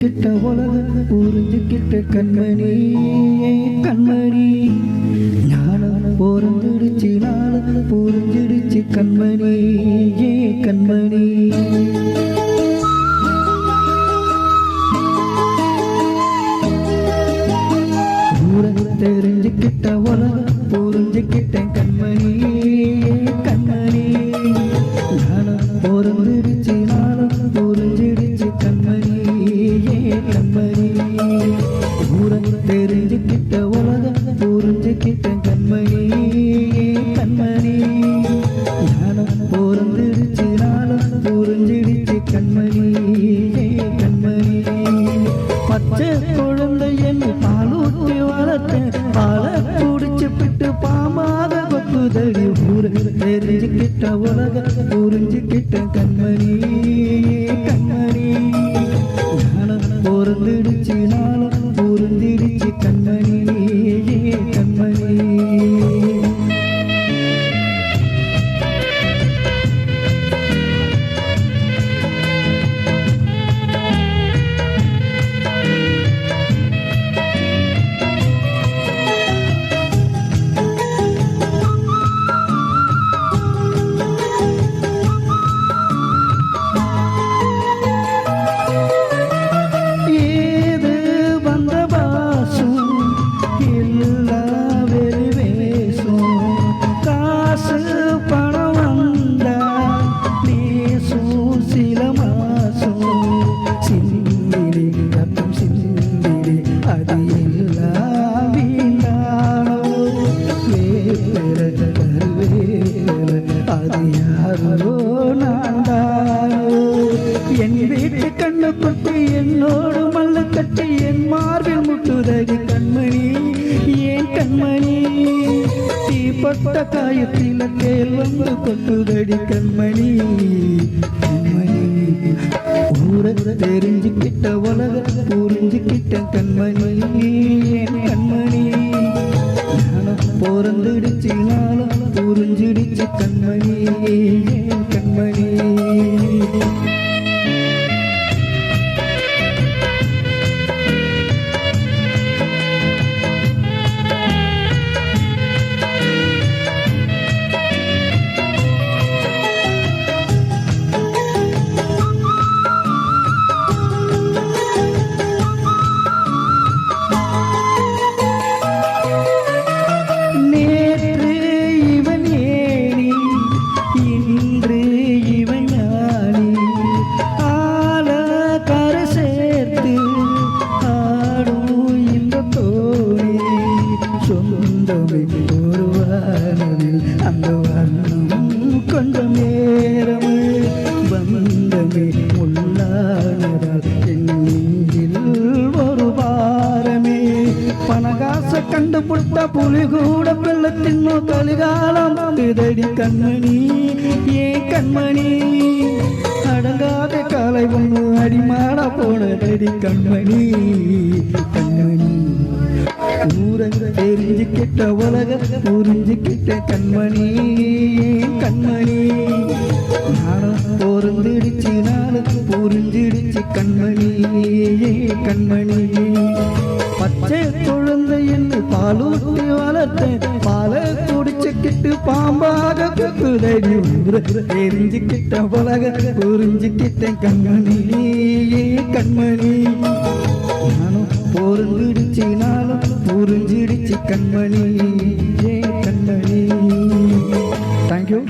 கிட்ட உலக புரிஞ்சுக்கிட்ட கண்மணி கண்மணி ஞானம் பிறந்துடுச்சு நாள புரிஞ்சிடுச்சு கண்மணி கண்மணி தெரிஞ்சுக்கிட்ட உலக புரிஞ்சுக்கிட்ட கண்மணி கண்மணி ஞானம் பிறந்துடுச்சு நாள புரிஞ்சிடுச்சு கண்மணி கண்மணி தெரிஞ்சுக்கிட்ட உலக புரிஞ்சுக்கிட்ட கண்மணி கண்மணி ஞானம் பிறந்துடுச்சு நாளும் புரிஞ்சிடுச்சு கண்மணி கண்மணி பச்சை குழந்தை என்ன பாலூட்டி வளர்த்த பால குடிச்சு விட்டு பாமாக கொத்துதடி ஊர தெரிஞ்சுக்கிட்ட உலக புரிஞ்சுக்கிட்ட கண்மணி கண்மணி ஞானம் பிறந்துடுச்சு நாளும் புரிஞ்சிடுச்சு கண்மணி கண்மணி என் வீட்டு கண்ணு குட்டி என்னோடு மல்ல கட்டி என் மார்பில் முட்டுதடி கண்மணி ஏன் கண்மணி தீப்பட்ட காயத்தில தேல் வந்து கொட்டுதடி கண்மணி கண்மணி ஊர தெரிஞ்சுக்கிட்ட உலக புரிஞ்சுக்கிட்ட கண்மணி ஏன் கண்மணி ஞானம் பிறந்துடுச்சு நாளும் புரிஞ்சிடுச்சு கண்மணி ஏன் கண்மணி அந்த வர்ணம் கொஞ்சம் நேரம் பந்தமே உள்ளானதால் என் நெஞ்சில் ஒரு பாரமே பணகாச கண்டுபிடித்த புலி கூட வெள்ளத்தின்னோ கலிகாலம் இதடி கண்மணி ஏன் கண்மணி அடங்காத காலை ஒன்று அடிமாட போனதடி கண்மணி கண்மணி ஊரங்க தெரிஞ்சுக்கிட்ட உலக புரிஞ்சுக்கிட்ட கண்மணி கண்மணி ஞானம் பிறந்துடுச்சு நாளுக்கு புரிஞ்சிடுச்சு கண்மணி கண்மணி பச்சை குழந்தை என்று பாலூட்டி வளர்த்த பால குடிச்சுக்கிட்டு பாம்பாக குத்துதடி ஊர தெரிஞ்சுக்கிட்ட உலக புரிஞ்சுக்கிட்ட கண்மணி கண்மணி ஞானம் பிறந்துடுச்சு நாளும் புரிஞ்சிடுச்சு கண்மணி கண்மணி தேங்க்யூ